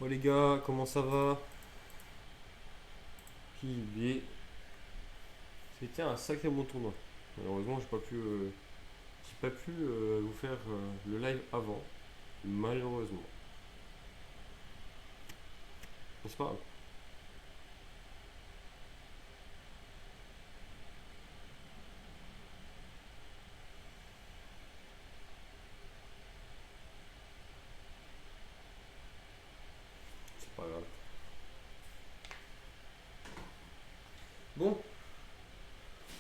Oh les gars, comment ça va? Qui est... C'était un sacré bon tournoi. Malheureusement, j'ai pas pu vous faire le live avant. Malheureusement. Mais c'est pas grave. C'est pas grave. Bon,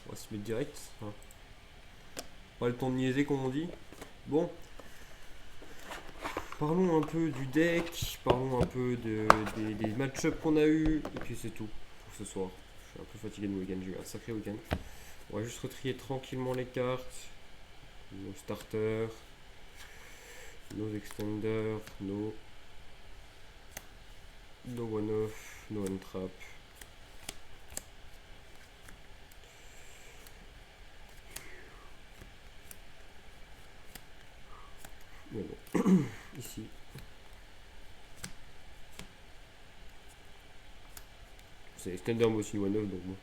on va se mettre direct, hein. Pas le temps de niaiser comme on dit. Bon, parlons un peu du deck, parlons un peu des match-ups qu'on a eu, et puis c'est tout pour ce soir. Je suis un peu fatigué de mon week-end, j'ai eu un sacré week-end. On va juste retrier tranquillement les cartes, nos starters, nos extenders, no one off, no one trap. Mais bon, ici. C'est extender mais aussi one off donc bon.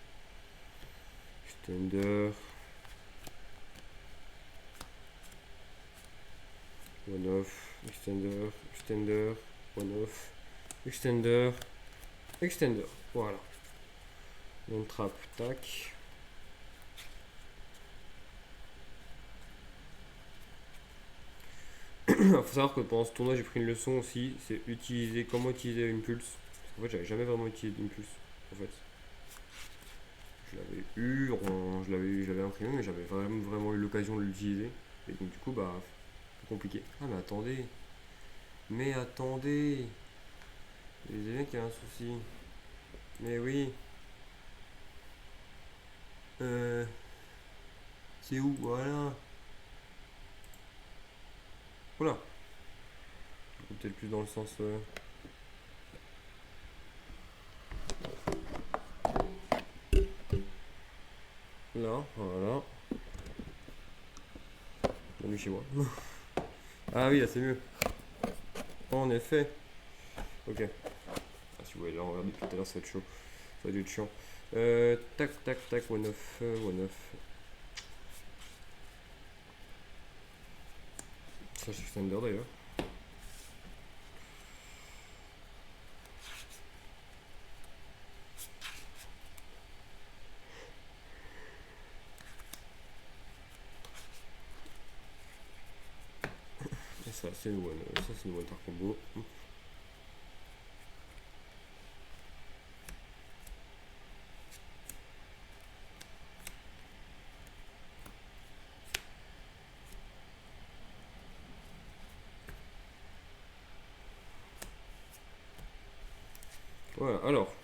Extender. One off. Extender. Extender. One off. Extender. Extender. Voilà. One trap. Tac. Il faut savoir que pendant ce tournoi, j'ai pris une leçon aussi. C'est comment utiliser une pulse. Parce qu'en fait, j'avais jamais vraiment utilisé une pulse. En fait, je l'avais imprimé, mais j'avais vraiment eu l'occasion de l'utiliser. Et donc, du coup, bah, c'est compliqué. Ah, mais attendez. Mais attendez. Il y a bien qu'il y a un souci. Mais oui. Euh, c'est où? Voilà. Voilà. Peut-être plus dans le sens. Là, voilà. Bienvenue chez moi. Ah oui, là c'est mieux. En effet. Ok. Ah, si vous voyez là, on regarde depuis tout à l'heure, ça va être chaud. Ça va être chiant. Tac, tac, tac, one off, one off. Ça, c'est extender d'ailleurs. Et ça, c'est une water combo. Voilà, alors.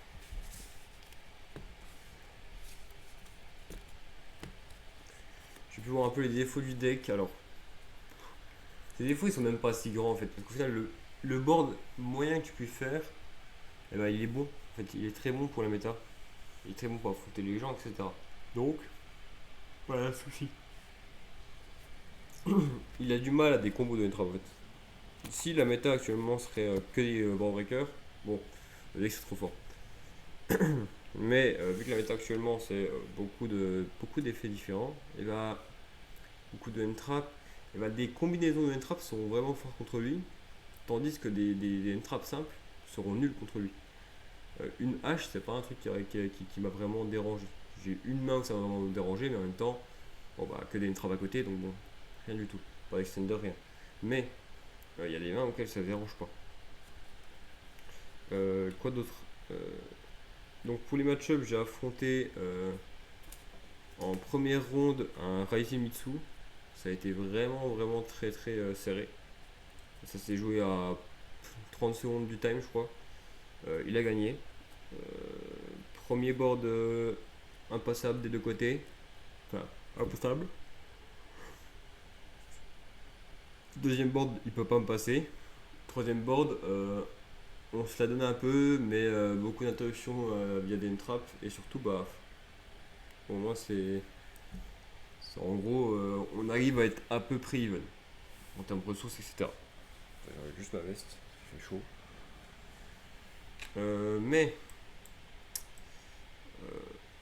J'ai pu voir un peu les défauts du deck. Alors, les défauts ils sont même pas si grands en fait. Parce qu'au final, le board moyen que tu peux faire, eh ben, il est bon. En fait, il est très bon pour la méta. Il est très bon pour affronter les gens, etc. Donc, voilà le souci. Il a du mal à des combos de Entra en fait. Si la méta actuellement serait que des board breakers, bon, le deck c'est trop fort. Mais vu que la méta actuellement c'est beaucoup d'effets différents, et bah beaucoup de N-trap, et bah des combinaisons de N-trap sont vraiment fortes contre lui, tandis que des N-trap simples seront nuls contre lui. Une hache, c'est pas un truc qui m'a vraiment dérangé. J'ai une main où ça m'a vraiment dérangé, mais en même temps, bon bah que des N-trap à côté, donc bon, rien du tout. Pas d'extender, rien. Mais il y a des mains auxquelles ça dérange pas. Quoi d'autre? Euh, donc pour les match-ups, j'ai affronté en première ronde un Rising Mitsu. Ça a été vraiment très serré. Ça s'est joué à 30 secondes du time, je crois. Il a gagné. Euh, Premier board impassable des deux côtés. Enfin, impassable. Deuxième board, il peut pas me passer. Troisième board, on se la donne un peu, mais beaucoup d'interruptions via des traps. Et surtout, bah, pour moi, en gros, on arrive à être à peu près even en termes de ressources, etc. J'enlève juste ma veste, il fait chaud. Mais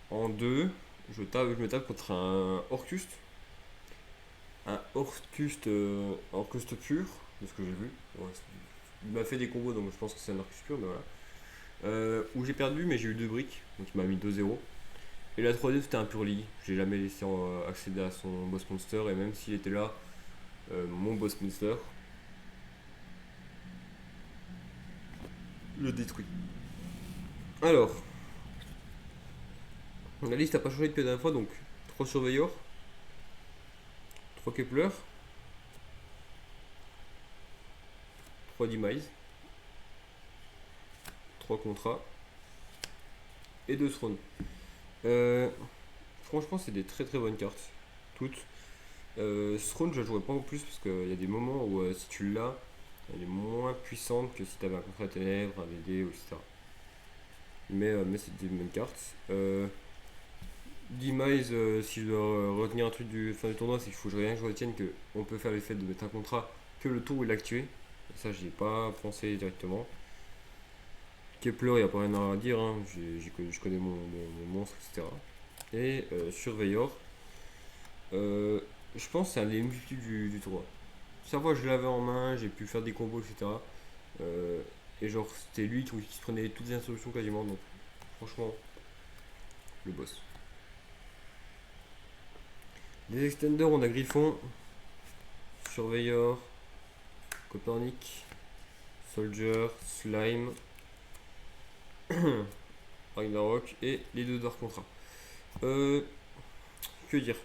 en 2, je me tape contre un Orcuste. Un Orcuste pur, de ce que j'ai vu. Ouais, il m'a fait des combos, donc je pense que c'est un Orcuste pur, mais voilà. Où j'ai perdu, mais j'ai eu 2 briques, donc il m'a mis 2-0. Et la troisième, c'était un pur league. J'ai jamais laissé accéder à son boss monster, et même s'il était là, mon boss monster le détruit. Alors, la liste n'a pas changé depuis la dernière fois, donc 3 surveilleurs, 3 Kepler, 3 Demise, 3 contrats et 2 Throne. Franchement, c'est des très très bonnes cartes. Toutes. Throne, je la jouerai pas en plus parce qu'il y a des moments où si tu l'as, elle est moins puissante que si tu avais un contrat ténèbres, un VD, etc. Mais c'est des bonnes cartes. Demise, si je dois retenir un truc du fin du tournoi, c'est qu'il faut rien que je retienne qu'on peut faire l'effet de mettre un contrat que le tour où il l'a tué. Et ça, j'y ai pas pensé directement. Kepler, il n'y a pas rien à dire, hein. Je connais mon monstre, etc. Et Surveyor, je pense que c'est un des multiples du tournoi. Chaque fois que je l'avais en main, j'ai pu faire des combos, etc. Et genre, c'était lui qui se prenait toutes les instructions quasiment, donc franchement, le boss. Les extenders, on a Griffon, Surveyor, Copernic, Soldier, Slime, Ragnarok et les 2 Dark Contra. Que dire?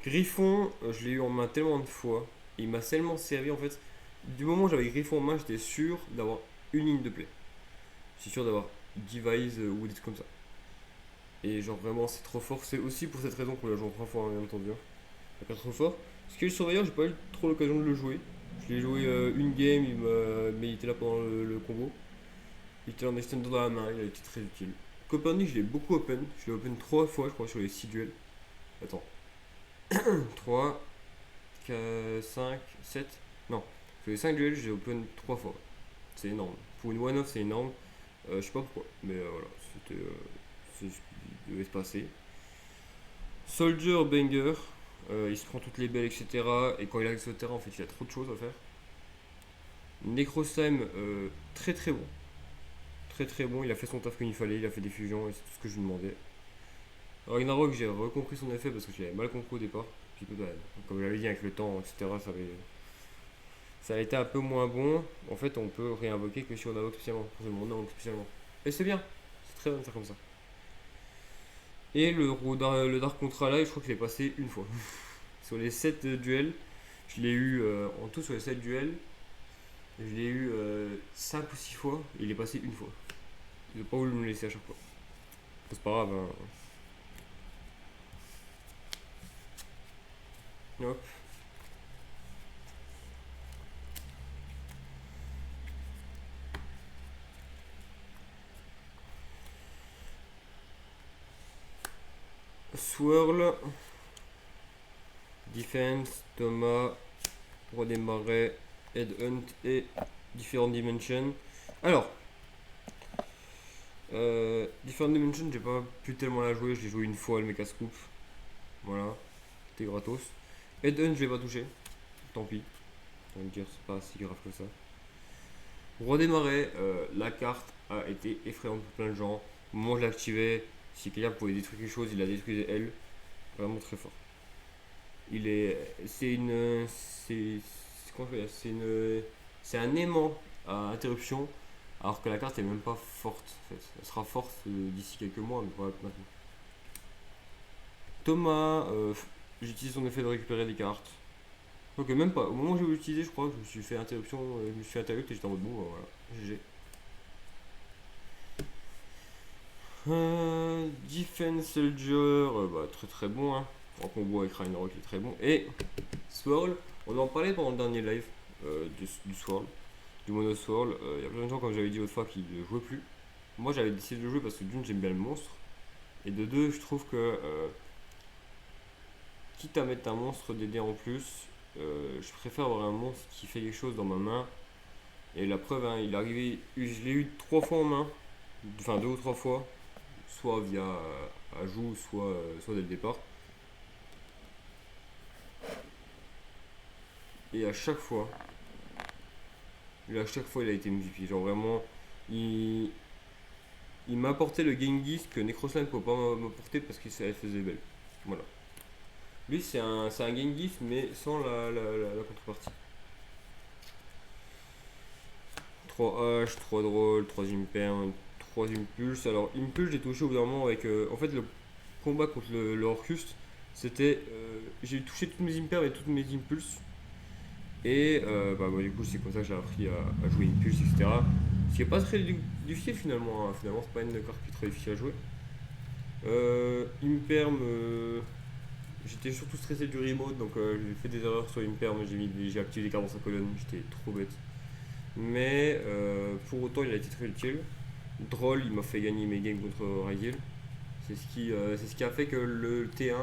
Griffon, je l'ai eu en main tellement de fois, il m'a tellement servi en fait. Du moment où j'avais Griffon en main, j'étais sûr d'avoir une ligne de play. J'étais sûr d'avoir Device ou des trucs comme ça. Et genre vraiment c'est trop fort. C'est aussi pour cette raison qu'on l'a joué en 3 fois en même temps bien. Pas trop fort. Parce que le surveilleur, j'ai pas eu trop l'occasion de le jouer. Je l'ai joué une game, mais il était là pendant le combo. Il était en extender dans la main, il a été très utile. Copernic, je l'ai beaucoup open. Je l'ai open 3 fois, je crois, sur les 6 duels. Attends. 3, 4, 5, 7. Non, sur les 5 duels, j'ai open 3 fois. C'est énorme. Pour une one-off, c'est énorme. Je sais pas pourquoi, mais voilà, c'est ce qui devait se passer. Soldier Banger, il se prend toutes les belles, etc. Et quand il arrive sur le terrain, en fait, il a trop de choses à faire. Necrosime, très très bon. Très très bon, il a fait son taf comme il fallait, il a fait des fusions et c'est tout ce que je lui demandais. Ragnarok, j'ai recompris son effet parce que je l'avais mal compris au départ. Puis, bah, comme je l'avais dit, avec le temps, etc., ça a été un peu moins bon. En fait, on peut réinvoquer que si on invoque spécialement. On invoque spécialement. Et c'est bien, c'est très bien de faire comme ça. Et le Dark Contra là, je crois que je l'ai passé une fois. Sur les 7 duels, je l'ai eu en tout sur les 7 duels. Je l'ai eu 5 ou 6 fois. Et il est passé une fois. Il n'a pas voulu me laisser à chaque fois. C'est pas grave. Hein. Hop. Swirl. Defense, Thomas, redémarrer, Headhunt et Different Dimension. Alors, Different Dimension, j'ai pas pu tellement la jouer, je l'ai joué une fois, le Mecha Scoop. Voilà, c'était gratos. Headhunt, je vais pas toucher, tant pis. On va me dire, c'est pas si grave que ça. Redémarrer, la carte a été effrayante pour plein de gens. Au moment où je l'activais, si quelqu'un pouvait détruire quelque chose, il a détruit elle. Vraiment très fort. Il est. C'est une. C'est un aimant à interruption, alors que la carte est même pas forte. En fait. Elle sera forte d'ici quelques mois, mais pas maintenant. Thomas, j'utilise son effet de récupérer des cartes. Donc même pas. Au moment où j'ai utilisé, je crois que je me suis fait interruption, je me suis fait interrupt et j'étais en mode bon, voilà, GG. Defense Soldier, bah, très très bon. Hein. En combo avec Ragnarok, il est très bon. Et Swirl, on en parlait pendant le dernier live du Swirl, du Mono Swirl. Il y a plein de gens, comme j'avais dit l'autre fois, qui ne jouaient plus. Moi, j'avais décidé de le jouer parce que d'une, j'aime bien le monstre. Et de deux, je trouve que, quitte à mettre un monstre DD en plus, je préfère avoir un monstre qui fait quelque chose dans ma main Et la preuve, hein, il est arrivé, je l'ai eu 3 fois en main, enfin 2 ou 3 fois, soit via ajout, soit dès le départ. Et à chaque fois, il a été MVP. Genre vraiment, il, il m'a apporté le Genghis que Necroslam ne peut pas m'apporter parce qu'il faisait belle. Voilà. Lui, c'est un Genghis, mais sans la contrepartie. 3 H, 3 drôle, 3 imperm, 3 impulse. Alors, impulse, j'ai touché au bout d'un moment avec. En fait, le combat contre le Orcust, c'était. J'ai touché toutes mes imperm et toutes mes impulses. Et du coup, c'est comme ça que j'ai appris à jouer impulse, etc. Ce qui est pas très difficile finalement. Hein. Finalement, c'est pas une carte qui est très difficile à jouer. Imperm, j'étais surtout stressé du remote, donc j'ai fait des erreurs sur Imperm. J'ai activé des cartes dans sa colonne, j'étais trop bête. Mais pour autant, il a été très utile. Droll, il m'a fait gagner mes games contre Ragil. C'est ce qui a fait que le T1,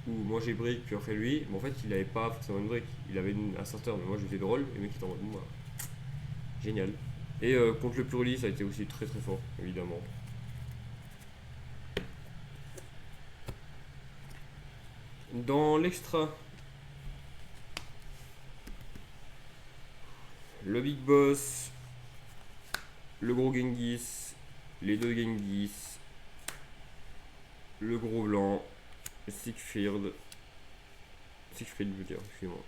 où moi j'ai break, puis après lui, en fait, il avait pas forcément une break. Il avait un starter, mais moi j'étais Droll, et le mec était en mode, bon, bah, génial. Et contre le Purely, ça a été aussi très très fort, évidemment. Dans l'extra, le Big Boss, le gros Genghis, les deux Genghis, le gros blanc, Siegfried, je veux dire, excusez-moi.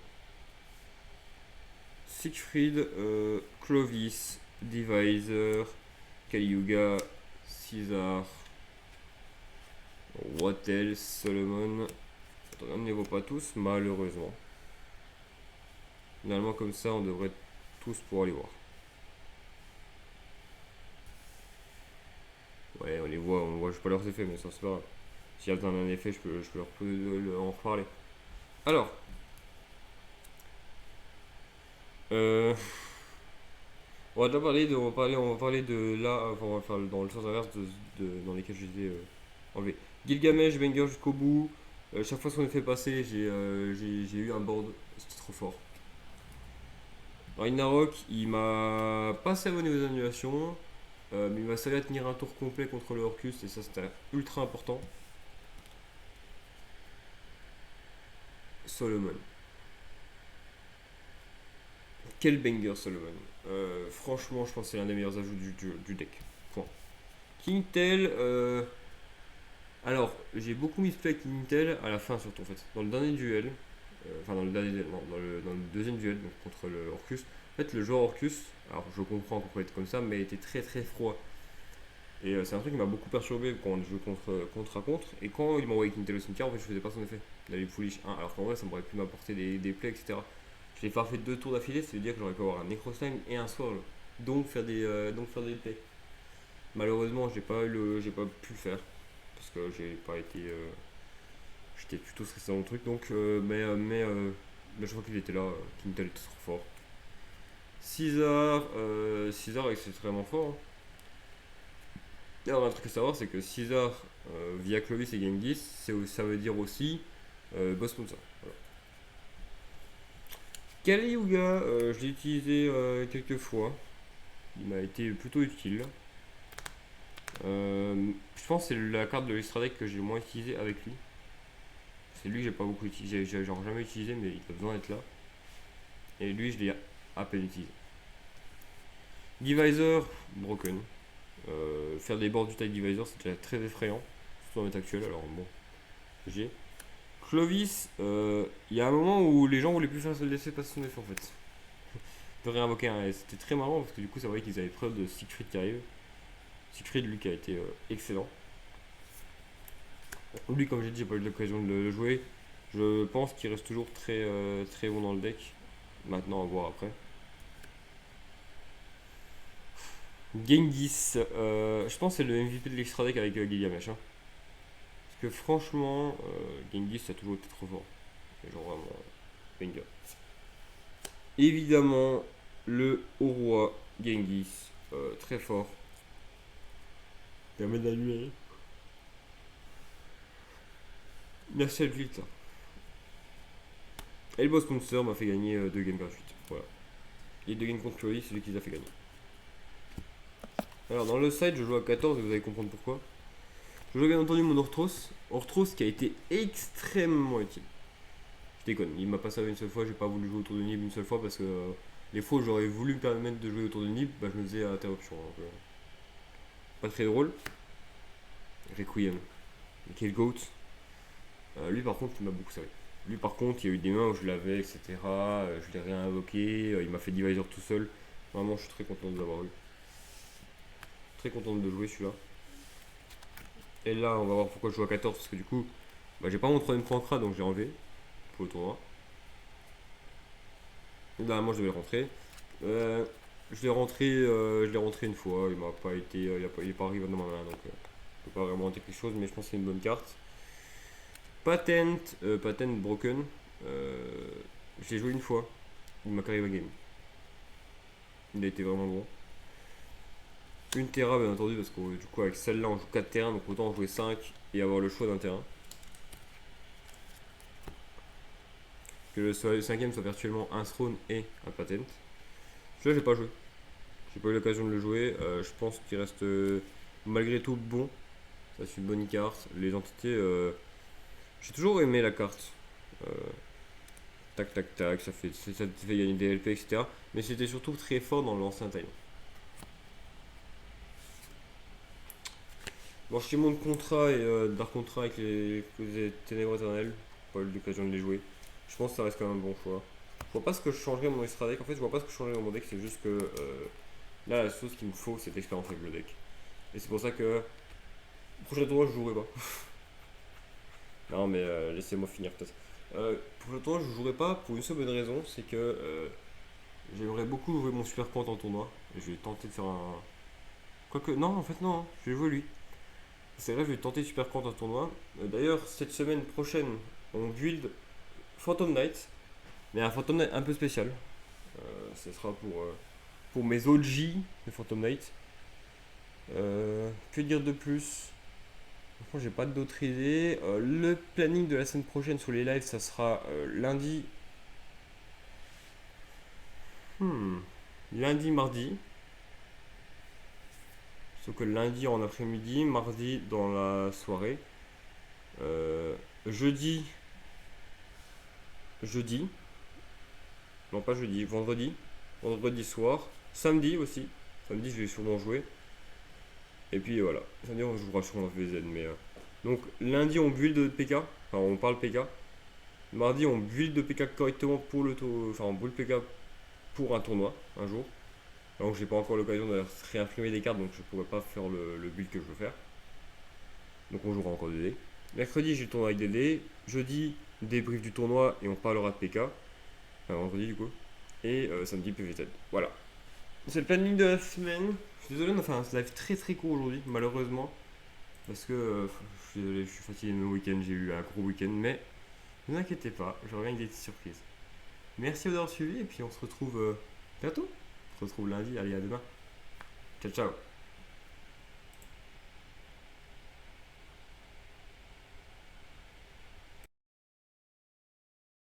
Siegfried, Clovis, Divisor, Kaliuga, Caesar, Wattel, Solomon. On ne les voit pas tous, malheureusement. Normalement, comme ça, on devrait tous pouvoir les voir. Ouais, on voit, je peux pas leurs effets, mais ça c'est pas grave. S'il y a besoin d'un effet, je peux en reparler. Alors, euh, on va parler de là, enfin, on va faire dans le sens inverse dans lesquels j'étais enlevé. Gilgamesh, banger jusqu'au bout. Chaque fois qu'on est fait passer, j'ai eu un board, c'était trop fort. Ragnarok, il m'a pas servi au niveau des annulations, mais il m'a servi à tenir un tour complet contre le Orcus, et ça c'était ultra important. Solomon. Quel banger Solomon. Franchement, je pense que c'est l'un des meilleurs ajouts du deck. Point. King Tail, alors j'ai beaucoup misplay avec King Tail à la fin surtout en fait. Dans le dernier duel, enfin dans le dernier non, dans le deuxième duel donc, contre le Orcus, en fait le joueur Orcus, alors je comprends pourquoi il était comme ça, mais il était très très froid. Et c'est un truc qui m'a beaucoup perturbé quand on joue contre à contre. Et quand il m'a envoyé King Tail au cimetière, en fait je faisais pas son effet. Il avait Foolish 1, alors qu'en vrai ça m'aurait pu m'apporter des plays, etc. Je l'ai pas fait 2 tours d'affilée, ça veut dire que j'aurais pu avoir un Necroslime et un Swirl. Donc faire des plays. Malheureusement, j'ai pas pu le faire parce que j'ai pas été, j'étais plutôt stressé dans le truc. Donc, mais je crois qu'il était là. Quintel était trop fort. Caesar est extrêmement fort. Hein. Alors, un truc à savoir, c'est que Caesar via Clovis et Genghis, ça veut dire aussi boss sponsor. Voilà. Kali Yuga, je l'ai utilisé quelques fois. Il m'a été plutôt utile. Je pense que c'est la carte de l'extra deck que j'ai le moins utilisé avec lui. C'est lui que j'ai pas beaucoup utilisé, j'ai genre jamais utilisé, mais il a besoin d'être là. Et lui, je l'ai à peine utilisé. Divisor, broken. Faire des boards du type Divisor, c'est déjà très effrayant, surtout en état actuel, alors bon, j'ai. Clovis, il y a un moment où les gens voulaient plus laisser passer son effet en fait. De réinvoquer un S. C'était très marrant parce que du coup, ça voyait qu'ils avaient preuve de Siegfried qui arrive. Siegfried, lui, qui a été excellent. Lui, comme j'ai dit, j'ai pas eu l'occasion de le jouer. Je pense qu'il reste toujours très, très bon dans le deck. Maintenant, à voir après. Genghis, je pense que c'est le MVP de l'extra deck avec Gilgamesh. Hein. Parce que franchement, Genghis, ça a toujours été trop fort. Genre vraiment, banger. Évidemment, le haut roi Genghis, très fort. Permet d'annuler. Merci à lui, et le boss sponsor m'a fait gagner 2 games gratuites. Voilà. Et de game contre Curry, c'est celui qui les a fait gagner. Alors dans le side, je joue à 14 et vous allez comprendre pourquoi. Je joue bien entendu mon Orthros qui a été extrêmement utile. Je déconne, il m'a pas servi une seule fois, j'ai pas voulu jouer autour de Nib une seule fois parce que les fois où j'aurais voulu me permettre de jouer autour de Nib, bah, je me faisais à interruption. Donc, pas très drôle. Requiem. Quel goat. Lui par contre il m'a beaucoup servi. Lui par contre il y a eu des mains où je l'avais etc. Je l'ai réinvoqué, il m'a fait divisor tout seul. Vraiment je suis très content de l'avoir eu. Très content de jouer celui-là. Et là on va voir pourquoi je joue à 14 parce que du coup bah, j'ai pas mon troisième Prankra donc j'ai enlevé pour le tournoi. Et là moi je devais le rentrer. Je l'ai rentré une fois, il m'a pas été. Il est pas arrivé dans ma main donc je peux pas vraiment rentrer quelque chose mais je pense que c'est une bonne carte. Patent Broken. Je l'ai joué une fois. Il m'a carré ma game. Il a été vraiment bon. Une Terra bien entendu parce que du coup avec celle-là on joue 4 terrains donc autant en jouer 5 et avoir le choix d'un terrain. Que le cinquième soit virtuellement un Throne et un Patent. Celui-là j'ai pas joué. J'ai pas eu l'occasion de le jouer. Je pense qu'il reste malgré tout bon. Ça c'est une bonne carte. Les entités. J'ai toujours aimé la carte. Tac tac tac, ça te fait gagner des LP, etc. Mais c'était surtout très fort dans l'ancien time. Bon, je mon contrat et Dark Contrat avec les Ténèbres éternelles. Pas eu l'occasion de les jouer. Je pense que ça reste quand même un bon choix. Je vois pas ce que je changerais dans mon extra deck. En fait, je vois pas ce que je changerais dans mon deck. C'est juste que là, la chose qu'il me faut, c'est l'expérience avec le deck. Et c'est pour ça que prochain tournoi, je jouerai pas. Non, mais laissez-moi finir peut-être. Pour le tournoi, je jouerai pas pour une seule bonne raison, c'est que j'aimerais beaucoup jouer mon super compte en tournoi. Et je vais tenter de faire un. Quoique, non, en fait, non, hein, je vais jouer lui. C'est vrai, je vais tenter super compte en tournoi. D'ailleurs, cette semaine prochaine, on build Phantom Knight, mais un Phantom Knight un peu spécial. Ce sera pour mes OG de Phantom Knight. Que dire de plus? Franchement, j'ai pas d'autres idées. Le planning de la semaine prochaine sur les lives, ça sera lundi. Lundi, mardi. Sauf que lundi en après-midi, mardi dans la soirée. Jeudi. Jeudi. Non, pas jeudi, vendredi. Vendredi soir. Samedi aussi. Samedi, je vais sûrement jouer. Et puis voilà. Samedi, on jouera sur un VZ. Mais, donc, lundi, on build PK. Enfin, on parle PK. Mardi, on build PK correctement pour le tour. Enfin, on build PK pour un tournoi, un jour. Donc, j'ai pas encore l'occasion de réimprimer des cartes, donc je pourrais pas faire le build que je veux faire. Donc, on jouera encore des dés. Mercredi, j'ai le tournoi avec des dés. Jeudi, débrief du tournoi et on parlera de PK. Enfin, vendredi, du coup. Et samedi, PVZ. Voilà. C'est le planning de la semaine. Je suis désolé, on a fait un live très très court aujourd'hui, malheureusement. Parce que je suis désolé, je suis fatigué de mon week-end, j'ai eu un gros week-end. Mais ne vous inquiétez pas, je reviens avec des petites surprises. Merci d'avoir suivi et puis on se retrouve bientôt. On se retrouve lundi. Allez, à demain. Ciao, ciao.